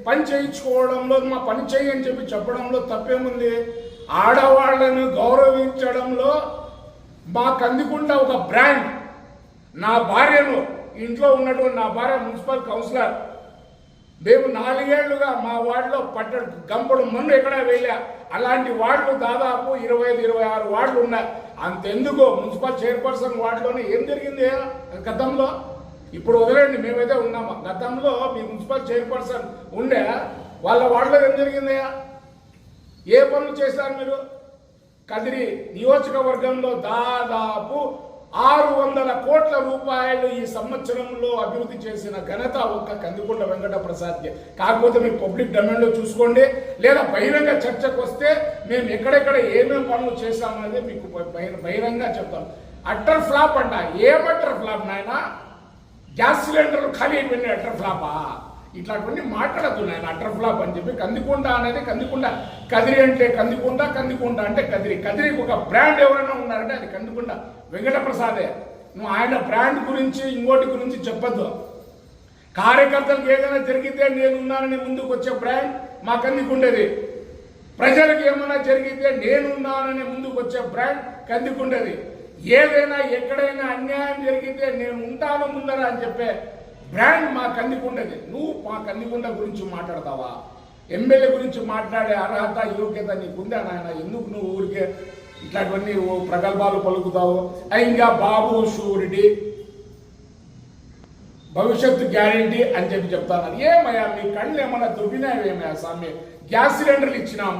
పని చేయించుకోవడంలో మా పని చేయి అని చెప్పడంలో తప్పేముంది? ఆడవాళ్లను గౌరవించడంలో మా కందికుంట ఒక బ్రాండ్. నా భార్యను, ఇంట్లో ఉన్నటువంటి నా భార్య మున్సిపల్ కౌన్సిలర్, మేము 4 ఏళ్లుగా మా వార్డులో గంపడు మన్ను ఎక్కడ వేయలే. అలాంటి వార్డులు దాదాపు 25-26 వార్డులు ఉన్నాయి. అంతెందుకు మున్సిపల్ చైర్పర్సన్ వార్డులోనే ఏం జరిగింది గతంలో? ఇప్పుడు వదిలేండి, మేమైతే ఉన్నాము. గతంలో మీ మున్సిపల్ చైర్పర్సన్ ఉండే వాళ్ళ వార్డులో ఏం జరిగింది? ఏ పనులు చేశారు మీరు? కదిరి నియోజకవర్గంలో దాదాపు 600 కోట్ల రూపాయలు ఈ సంవత్సరంలో అభివృద్ధి చేసిన ఘనత ఒక్క కందికొండ వెంకట ప్రసాద్కి. కాకపోతే మీరు పబ్లిక్ డొమైన్లో చూసుకోండి, లేదా బహిరంగ చర్చకు వస్తే మేము ఎక్కడెక్కడ ఏమేమి పనులు చేశామనేది మీకు బహిరంగ చెప్తాం. అట్టర్ ఫ్లాప్ అంట. ఏం అట్టర్ ఫ్లాప్ నాయన? గ్యాస్ సిలిండర్లు ఖాళీ అయిపోయినాయి, అట్టర్ ఫ్లాపా? ఇట్లాంటివన్నీ మాట్లాడద్దు నాయన అట్టర్ ఫ్లాప్ అని చెప్పి. కందికొండ అనేది కందికొండ, కదిరి అంటే కందికొండ, కందికొండ అంటే కదిరి. కదిరికి ఒక బ్రాండ్ ఎవరైనా ఉన్నారంటే అది కందికొండ వెంకట ప్రసాదే. నువ్వు ఆయన బ్రాండ్ గురించి ఇంకోటి గురించి చెప్పద్దు. కార్యకర్తలకు ఏదైనా జరిగితే నేనున్నానని ముందుకు వచ్చే బ్రాండ్ మా కందికొండది. ప్రజలకు ఏమైనా జరిగితే నేనున్నానని ముందుకు వచ్చే బ్రాండ్ కందికొండది. ఏదైనా ఎక్కడైనా అన్యాయం జరిగితే నేను ఉంటాను ముందర అని చెప్పే బ్రాండ్ మా కందికొండది. నువ్వు మా కందికొండ గురించి మాట్లాడతావా? ఎమ్మెల్యే గురించి మాట్లాడే అర్హత యోగ్యత నీకుందా నాయన? ఎందుకు నువ్వు ఊరికే ఇట్లాంటివన్నీ ప్రగల్భాలు పలుకుతావు? ఇంకా బాబు షూరిటీ, భవిష్యత్తు గ్యారెంటీ అని చెప్పి చెప్తాను. ఏమయ్యా మీ కళ్ళు ఏమన్నా దుబ్బినాయేమయ్యా స్వామి? గ్యాస్ సిలిండర్లు ఇచ్చినాం,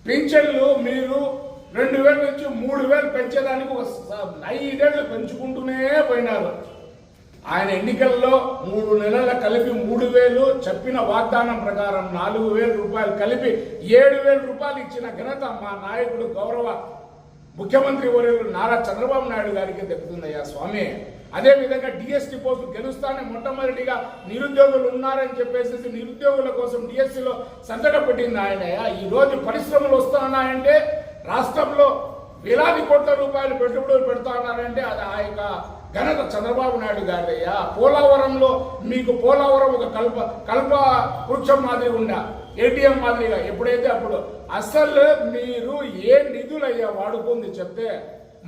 పింఛన్లు మీరు 2000 నుంచి 3000 పెంచేదానికి 5 ఏళ్ళు పెంచుకుంటూనే పోయినారు. ఆయన ఎన్నికల్లో 3 నెలల కలిపి 3000, చెప్పిన వాగ్దానం ప్రకారం 4000 రూపాయలు కలిపి 7000 రూపాయలు ఇచ్చిన ఘనత మా నాయకుడు గౌరవ ముఖ్యమంత్రి వర్యులు నారా చంద్రబాబు నాయుడు గారికి దక్కుతుందయ్యా స్వామి. అదేవిధంగా డిఎస్టీ పోస్టు గెలుస్తానే మొట్టమొదటిగా నిరుద్యోగులు ఉన్నారని చెప్పేసి నిరుద్యోగుల కోసం డిఎస్సీలో సంతకం పెట్టింది ఆయనయ్యా. ఈ రోజు పరిశ్రమలు వస్తున్నాయంటే, రాష్ట్రంలో వేలాది కోట్ల రూపాయలు పెట్టుబడులు పెడతా ఉన్నారంటే అది ఆ యొక్క ఘనత చంద్రబాబు నాయుడు గారయ్యా. పోలవరంలో మీకు పోలవరం ఒక కల్ప వృక్షం మాదిరి ఉండా, ఏటీఎం మాదిరిగా ఎప్పుడైతే అప్పుడు అసలు మీరు ఏ నిధులయ్యా వాడుకుంది చెప్తే,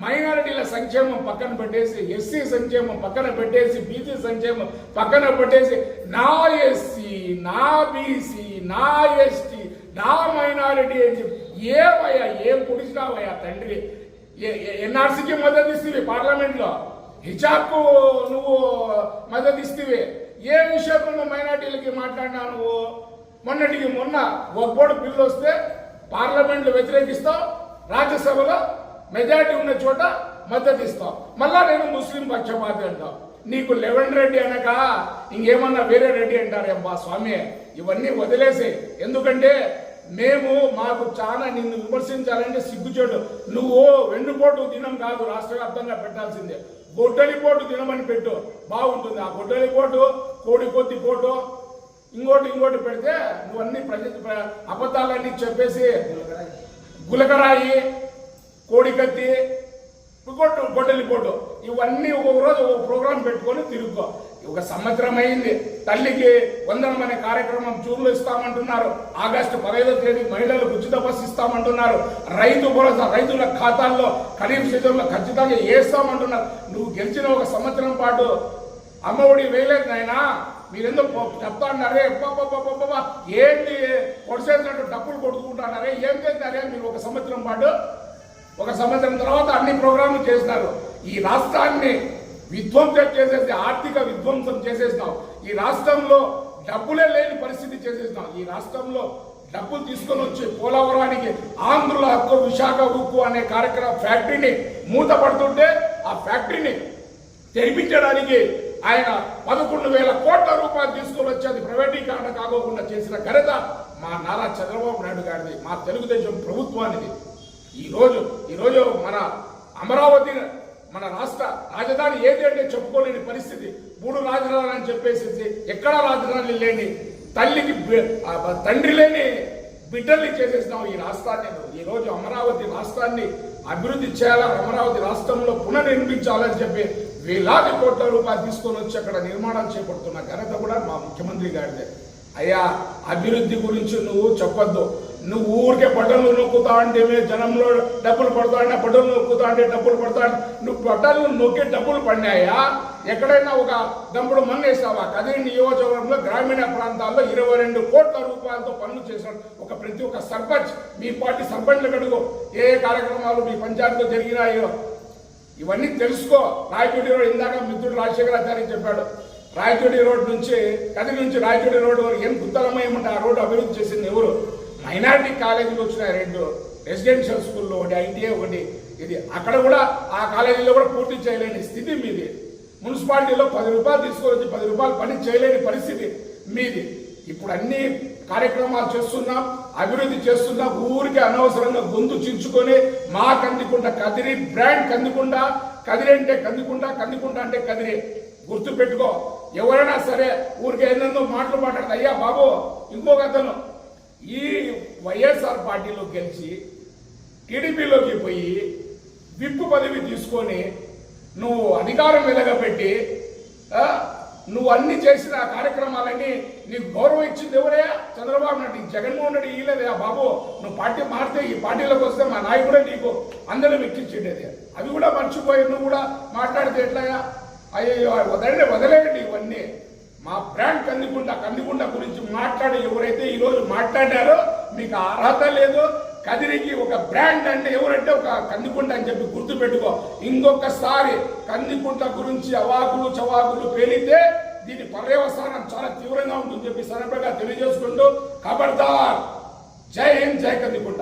మైనారిటీల సంక్షేమం పక్కన పెట్టేసి, ఎస్సీ సంక్షేమం పక్కన పెట్టేసి, బీసీ సంక్షేమం పక్కన పెట్టేసి, నా ఎస్సీ, నా బీసీ, నా ఎస్టీ, నా మైనారిటీ అని చెప్పి ఏమయ్యా ఏం పొడిచినావయ్యా తండ్రి? ఎన్ఆర్సీకి మద్దతు ఇస్తుంది, పార్లమెంట్లో హిజాబ్కు నువ్వు మద్దతు ఇస్తే, ఏ విషయంలో నువ్వు మైనార్టీలకి మాట్లాడినా? నువ్వు మొన్నటికి మొన్న ఒక్కోడు బిల్లు వస్తే పార్లమెంట్లో వ్యతిరేకిస్తావు, రాజ్యసభలో మెజారిటీ ఉన్న చోట మద్దతు ఇస్తావు, మళ్ళా నేను ముస్లిం పక్షపాతి అంటావు. నీకు లెవెన్ రెడ్డి అనక ఇంకేమన్నా వేరే రెడ్డి అంటారేమ్మా స్వామి? ఇవన్నీ వదిలేసి, ఎందుకంటే మాకు చాలా నిన్ను విమర్శించాలంటే సిగ్గుచేటు. నువ్వు వెన్నుపోటు దినం కాదు, రాష్ట్ర వ్యాప్తంగా పెట్టాల్సిందే. గొడ్డలిపోటు దినమని పెట్టు, బాగుంటుంది. ఆ గొడ్డలిపోటు, కోడి పోటు, ఇంకోటి పెడితే నువ్వన్నీ అబద్ధాలన్నీ చెప్పేసి గులకరాయి, కోడికత్తి, గొడ్డలిపోటు ఇవన్నీ ఒక్కొక్క రోజు ఒక ప్రోగ్రాం పెట్టుకొని తిరుగుకో. ఒక సంవత్సరం అయింది. తల్లికి వందనం అనే కార్యక్రమం జూన్లో ఇస్తామంటున్నారు. ఆగస్టు 15వ తేదీ మహిళలకు ఉచిత బస్సు ఇస్తామంటున్నారు. రైతు భరోసా రైతుల ఖాతాల్లో ఖరీఫ్ సీజన్లో ఖచ్చితంగా వేస్తామంటున్నారు. నువ్వు గెలిచిన ఒక సంవత్సరం పాటు అమ్మఒడి వేయలేదు నాయనా. మీరెందుకు చెప్తా అన్నారే, ఏంటి పొడిసేసినట్టు డబ్బులు కొట్టుకుంటున్నారే, ఏం చేస్తారే మీరు? ఒక సంవత్సరం పాటు, ఒక సంవత్సరం తర్వాత అన్ని ప్రోగ్రాంలు చేసినారు. ఈ రాష్ట్రాన్ని విధ్వంసం చేసేసి, ఆర్థిక విధ్వంసం చేసేసినావు. ఈ రాష్ట్రంలో డబ్బులే లేని పరిస్థితి చేసేసినావు. ఈ రాష్ట్రంలో డబ్బులు తీసుకొని వచ్చి పోలవరానికి ఆంధ్రుల హక్కు విశాఖ ఉక్కు అనే కార్యక్రమం ఫ్యాక్టరీని మూతపడుతుంటే ఆ ఫ్యాక్టరీని తెరిపించడానికి ఆయన 11,000 కోట్ల రూపాయలు తీసుకొని వచ్చి అది ప్రైవేటీకరణ కాకోకుండా చేసిన ఘనత మా నారా చంద్రబాబు నాయుడు గారిది, మా తెలుగుదేశం ప్రభుత్వానిది. ఈరోజు మన అమరావతి, మన రాష్ట్ర రాజధాని ఏది అంటే చెప్పుకోలేని పరిస్థితి. 3 రాజధానులు అని చెప్పేసి ఎక్కడా రాజధాని లేని, తల్లికి తండ్రి లేని బిడ్డల్ని చేసేసినావు ఈ రాష్ట్రాన్ని. ఈరోజు అమరావతి రాష్ట్రాన్ని అభివృద్ధి చేయాలని, అమరావతి రాష్ట్రంలో పునర్నిర్మించాలని చెప్పి వేలాది కోట్ల రూపాయలు తీసుకొని వచ్చి అక్కడ నిర్మాణాలు చేపడుతున్న ఘనత కూడా మా ముఖ్యమంత్రి గారిదే. అయ్యా అభివృద్ధి గురించి నువ్వు చెప్పొద్దు. నువ్వు ఊరికే బట్టలు నొక్కుతా అంటే జనంలో డబ్బులు పడతా అంటే బట్టలు నొక్కుతా అంటే డబ్బులు పడతా అంటే నువ్వు బట్టలు నొక్కి డబ్బులు పడినాయా? ఎక్కడైనా ఒక దంపుడు మన్ను వేసావా? కదిరి నియోజకవర్గంలో గ్రామీణ ప్రాంతాల్లో 22 కోట్ల రూపాయలతో పనులు చేశాడు ప్రతి ఒక్క సర్పంచ్. మీ పార్టీ సర్పంచ్లు కడుగు ఏ కార్యక్రమాలు మీ పంచాయతీలో జరిగినాయో ఇవన్నీ తెలుసుకో. రాయచోటి రోడ్ ఇందాక మిత్రుడు రాజశేఖరాచార్య చెప్పాడు. రాయచోటి రోడ్ నుంచి కదిరి నుంచి రాయచోటి రోడ్ వరకు ఏం గుత్తలమయమంటే ఆ రోడ్డు అభివృద్ధి చేసింది ఎవరు? మైనారిటీ కాలేజీలు వచ్చినాయి 2 రెసిడెన్షియల్ స్కూల్లో, ఒకటి ఐటీఐ, ఒకటి ఇది. అక్కడ కూడా ఆ కాలేజీలో కూడా పూర్తి చేయలేని స్థితి మీది. మున్సిపాలిటీలో 10 రూపాయలు తీసుకొచ్చి 10 రూపాయలు పని చేయలేని పరిస్థితి మీది. ఇప్పుడు అన్ని కార్యక్రమాలు చేస్తున్నాం, అభివృద్ధి చేస్తున్నాం. ఊరికి అనవసరంగా గొంతు చించుకొని మా కందికుంట కదిరి బ్రాండ్ కందికుంట, కదిరి అంటే కందికుంట, కందికుంట అంటే కదిరి గుర్తు పెట్టుకో. ఎవరైనా సరే ఊరికి ఎన్నెన్నో మాటలు మాట్లాడదు. అయ్యా బాబు, ఇంకొక అతను ఈ వైఎస్ఆర్ పార్టీలో గెలిచి టీడీపీలోకి పోయి విప్పు పదవి తీసుకొని నువ్వు అధికారం వెలగబెట్టి నువ్వు అన్ని చేసిన కార్యక్రమాలన్నీ నీకు గౌరవం ఇచ్చింది ఎవరయ్యా? చంద్రబాబు నాయుడు. జగన్మోహన్ రెడ్డి ఇయ్యలేదయా బాబు. నువ్వు పార్టీ మారితే ఈ పార్టీలోకి వస్తే మా నాయకుడే నీకు అందరూ ఎక్కించిండేది. అవి కూడా మర్చిపోయి నువ్వు కూడా మాట్లాడితే ఎట్లయ్యా? అయ్యో వదిలేయండి ఇవన్నీ. మా బ్రాండ్ కందికుంట గురించి మాట్లాడి ఎవరైతే ఈరోజు మాట్లాడారో మీకు అర్హత లేదు. కదిరికి ఒక బ్రాండ్ అంటే ఎవరంటే ఒక కందికుంట అని చెప్పి గుర్తు పెట్టుకో. ఇంకొకసారి కందికుంట గురించి అవాకులు చవాకులు పేలితే దీని పర్యవసానం చాలా తీవ్రంగా ఉంటుందని చెప్పి సరఫరాగా తెలియజేసుకుంటూ ఖబర్దార్. జై హింద్, జై కందికుంట.